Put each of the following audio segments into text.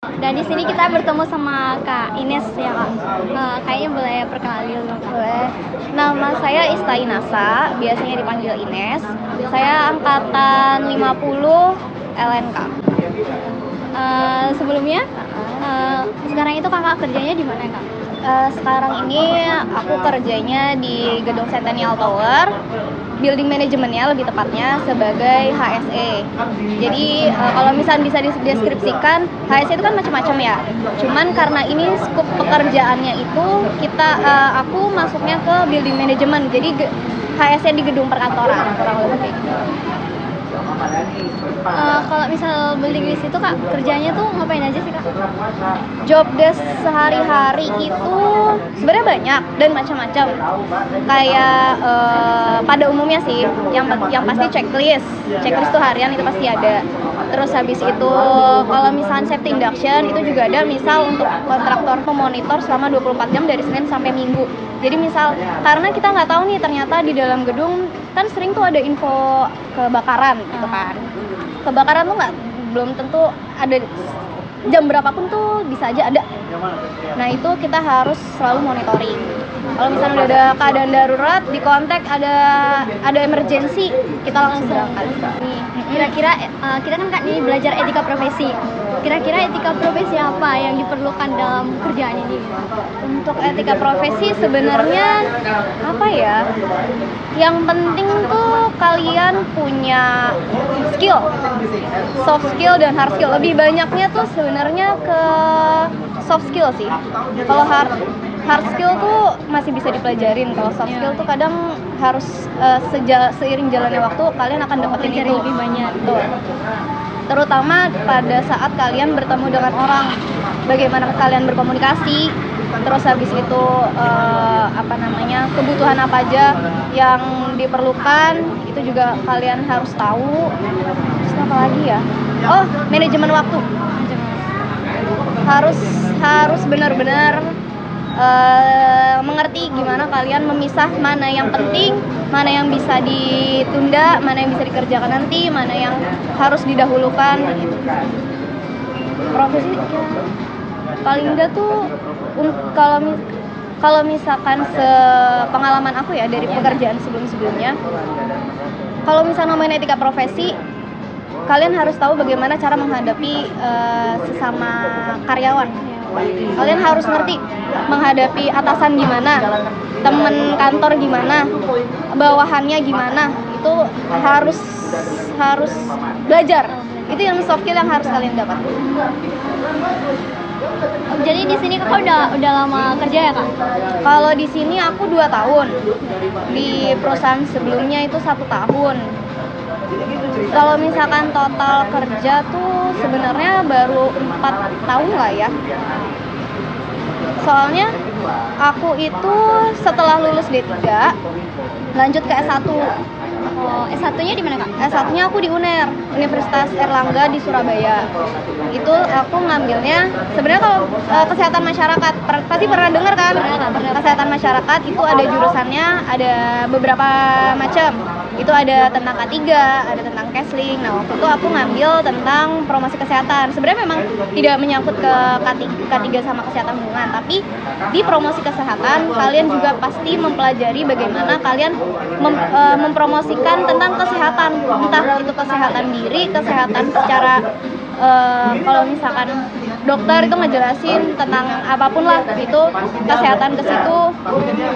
Dan di sini kita bertemu sama Kak Ines ya Kak. Kayaknya boleh perkenalin dulu Kak. Boleh. Nama saya Ista Inasa, biasanya dipanggil Ines. Saya angkatan 50 LNK. Sebelumnya, sekarang itu kakak kerjanya di mana Kak? Sekarang ini aku kerjanya di gedung Centennial Tower, building manajemennya lebih tepatnya sebagai HSE. Jadi kalau misalnya bisa dideskripsikan, HSE itu kan macam-macam ya. Cuman karena ini skup pekerjaannya itu aku masuknya ke building management. Jadi HSE di gedung perkantoran kurang lebih kayak gitu. Kalau misal building list itu Kak, kerjanya tuh ngapain aja sih Kak? Job desk sehari-hari itu sebenarnya banyak dan macam-macam. Kayak pada umumnya sih, yang pasti checklist tuh harian itu pasti ada. Terus habis itu kalau misalnya safety induction itu juga ada, misal untuk kontraktor pemonitor selama 24 jam dari Senin sampai Minggu. Jadi misal karena kita nggak tahu nih, ternyata di dalam gedung kan sering tuh ada info kebakaran gitu kan. Kebakaran tuh belum tentu ada jam berapapun tuh bisa aja ada. Nah itu kita harus selalu monitoring. Kalau misalnya udah ada keadaan darurat, di kontak ada emergency, kita langsung berangkat. Kira-kira kita kan Kak ini belajar etika profesi. Kira-kira etika profesi apa yang diperlukan dalam kerjaan ini? Untuk etika profesi sebenarnya apa ya? Yang penting tuh kalian punya skill, soft skill dan hard skill. Lebih banyaknya tuh sebenarnya ke soft skill sih. Kalau hard skill tuh masih bisa dipelajarin. Kalau soft skill tuh kadang harus seiring jalannya waktu kalian akan dapetin itu lebih banyak. Betul. Terutama pada saat kalian bertemu dengan orang, bagaimana kalian berkomunikasi, terus habis itu kebutuhan apa aja yang diperlukan, itu juga kalian harus tahu. Terus apa lagi ya? Oh, manajemen waktu. Harus benar-benar mengerti gimana kalian memisah mana yang penting, mana yang bisa ditunda, mana yang bisa dikerjakan nanti, mana yang harus didahulukan gitu. Profesi paling enggak tuh kalau misalkan sepengalaman aku ya dari pekerjaan sebelumnya, kalau misalnya ngomongin etika profesi, kalian harus tahu bagaimana cara menghadapi sesama karyawan. Kalian harus ngerti menghadapi atasan gimana, temen kantor gimana, bawahannya gimana. Itu harus belajar. Itu yang soft skill yang harus kalian dapat. Jadi di sini Kakak udah lama kerja ya Kak? Kalau di sini aku 2 tahun. Di perusahaan sebelumnya itu 1 tahun. Kalau misalkan total kerja tuh sebenarnya baru 4 tahun lah ya. Soalnya aku itu setelah lulus D3 lanjut ke S1. Oh, S1-nya di mana Kak? S1-nya aku di UNER, Universitas Erlangga di Surabaya. Itu aku ngambilnya sebenarnya kalau kesehatan masyarakat, pasti pernah dengar kan? Pernah. Kesehatan masyarakat itu ada jurusannya, ada beberapa macam. Itu ada tentang K3, ada tentang counseling. Nah, waktu itu aku ngambil tentang promosi kesehatan. Sebenarnya memang tidak menyangkut ke K3 sama kesehatan lingkungan, tapi di promosi kesehatan kalian juga pasti mempelajari bagaimana kalian mempromosikan tentang kesehatan, entah itu kesehatan diri, kesehatan secara kalau misalkan dokter itu ngejelasin tentang apapun lah, itu kesehatan ke situ.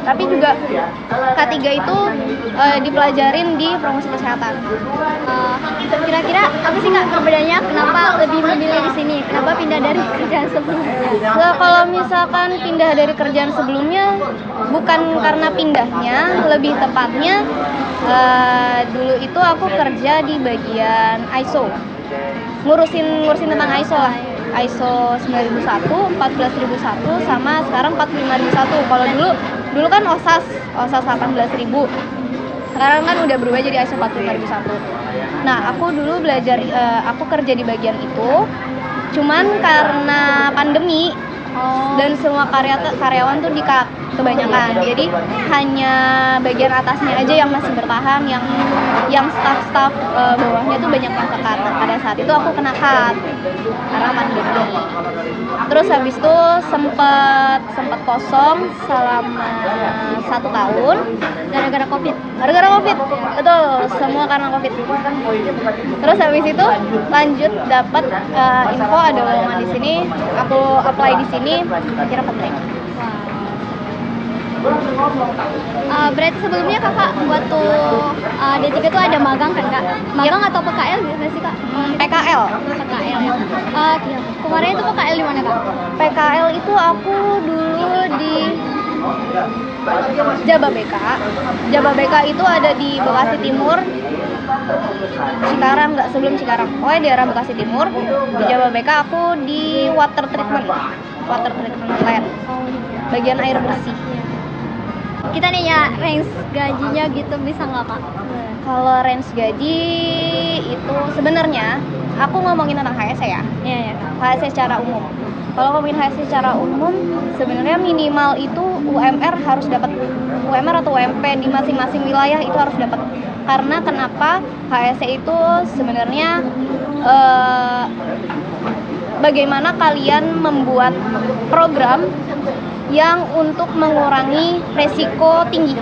Tapi juga K3 itu dipelajarin di promosi kesehatan. Kira-kira apa sih Kak perbedaannya, kenapa lebih memilih di sini? Kenapa pindah dari kerjaan sebelumnya? Kalau misalkan pindah dari kerjaan sebelumnya, bukan karena pindahnya, lebih tepatnya dulu itu aku kerja di bagian ISO, ngurusin tentang ISO lah. ISO 9001, 14001, sama sekarang 45001. Kalau dulu kan OSAS 18000. Sekarang kan udah berubah jadi ISO 45001. Nah, aku dulu aku kerja di bagian itu. Cuman karena pandemi Oh. Dan semua karyawan tuh kebanyakan. Jadi hanya bagian atasnya aja yang masih bertahan, yang staff bawahnya tuh banyak yang ke-cut. Nah, pada saat itu aku kena cut karena pandemi. Terus habis itu sempet kosong selama 1 tahun Gara-gara COVID. gara-gara COVID. Betul, semua karena COVID. Terus habis itu lanjut dapat info ada lowongan di sini, aku apply di sini, akhirnya keterima. Berarti sebelumnya kakak waktu D3 tuh ada magang kan kak? Magang atau PKL gitu sih kak? PKL. PKL ya. Kemarin itu PKL di mana kak? PKL itu aku dulu di Jababeka. Jababeka itu ada di Bekasi Timur. Cikarang, nggak, sebelum Cikarang. Pokoknya daerah Bekasi Timur. Di Jababeka aku di water treatment plant. Bagian air bersih. Kita nih ya range gajinya gitu bisa nggak kak? Kalau range gaji itu sebenarnya aku ngomongin tentang HSE ya. Iya ya. HSE secara umum. Kalau ngomongin HSE secara umum, sebenarnya minimal itu UMR harus dapat, UMR atau UMP di masing-masing wilayah itu harus dapat. Karena kenapa? HSE itu sebenarnya bagaimana kalian membuat program yang untuk mengurangi resiko tinggi.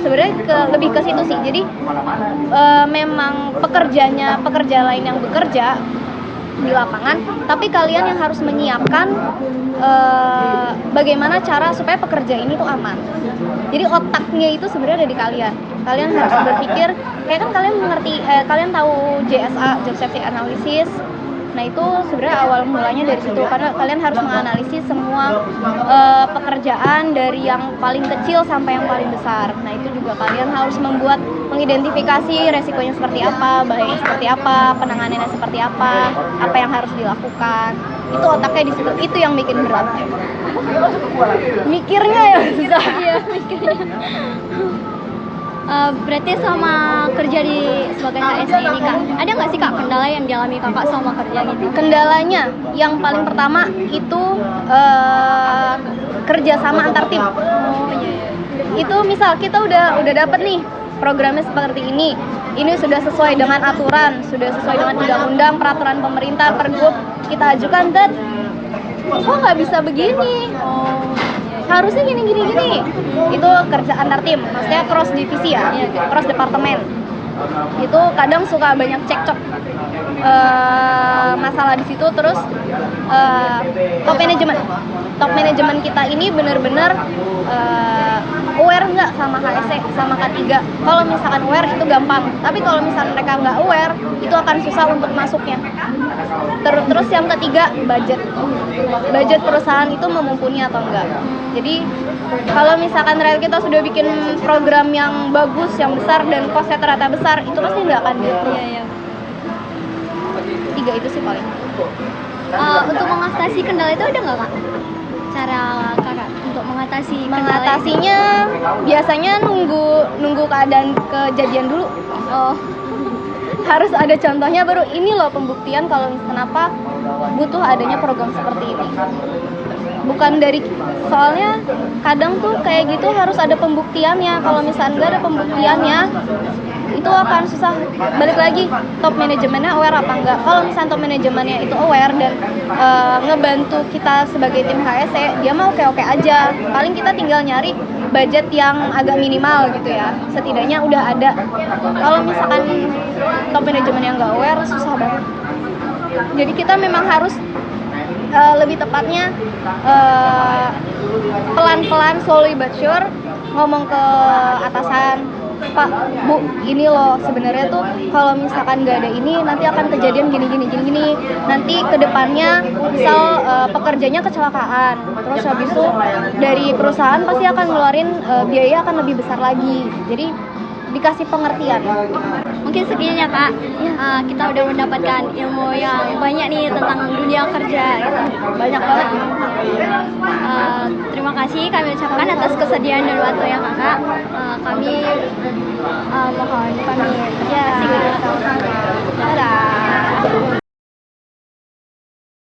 Sebenarnya lebih ke situ sih. Jadi memang pekerja lain yang bekerja di lapangan, tapi kalian yang harus menyiapkan bagaimana cara supaya pekerja ini tuh aman. Jadi otaknya itu sebenarnya ada di kalian. Kalian harus berpikir, kayak kan kalian mengerti, kalian tahu JSA, Job Safety Analysis. Nah itu sebenarnya awal mulanya dari situ, karena kalian harus menganalisis semua pekerjaan dari yang paling kecil sampai yang paling besar. Nah itu juga kalian harus mengidentifikasi resikonya seperti apa, bahayanya seperti apa, penanganannya seperti apa yang harus dilakukan. Itu otaknya di situ, itu yang bikin berat. Mikirnya ya susah. Iya mikirnya. Berarti selama kerja sebagai HSE ini kak, ada nggak sih kak kendala yang dialami kakak selama kerja gitu? Kendalanya yang paling pertama itu kerjasama antar tim. Oh iya. Itu misal kita udah dapet nih programnya seperti ini sudah sesuai dengan aturan, sudah sesuai dengan undang-undang, peraturan pemerintah, pergub, kita ajukan, kok nggak bisa begini? Harusnya gini. Itu kerja antar tim, maksudnya cross divisi ya, cross departemen. Itu kadang suka banyak cekcok masalah di situ. Terus top manajemen kita ini benar-benar aware nggak sama HSE, sama K3. Kalau misalkan aware itu gampang, tapi kalau misalkan mereka nggak aware itu akan susah untuk masuknya. Terus yang ketiga, budget perusahaan itu memumpuni atau enggak. Jadi kalau misalkan kita sudah bikin program yang bagus, yang besar, dan costnya ternyata besar, itu pasti nggak akan di-approve. Iya. 3 itu sih paling. Untuk mengatasi kendala itu ada nggak kak? Cara kakak untuk mengatasi kendala Mengatasinya biasanya nunggu keadaan kejadian dulu. Oh. Harus ada contohnya baru ini loh pembuktian kalau kenapa butuh adanya program seperti ini. Bukan dari, soalnya kadang tuh kayak gitu harus ada pembuktiannya. Kalau misalnya nggak ada pembuktiannya itu akan susah. Balik lagi, top manajemennya aware apa enggak. Kalau misalnya top manajemennya itu aware dan ngebantu kita sebagai tim HSE, dia mah oke aja. Paling kita tinggal nyari budget yang agak minimal gitu ya, setidaknya udah ada. Kalau misalkan top manajemen yang nggak aware, susah banget. Jadi kita memang harus lebih tepatnya pelan-pelan, slowly but sure, ngomong ke atasan, Pak, Bu, ini loh sebenarnya tuh kalau misalkan nggak ada ini nanti akan kejadian gini. Nanti kedepannya misal pekerjanya kecelakaan, terus habis itu dari perusahaan pasti akan ngeluarin biaya akan lebih besar lagi. Jadi dikasih pengertian. Mungkin sekian ya kak. Kita udah mendapatkan ilmu yang banyak nih tentang dunia kerja gitu. Banyak banget. Terima kasih kami ucapkan atas kesediaan dan waktunya kakak. Kami mohon pamit. Ya, Terima kasih. sama-sama. Dadah.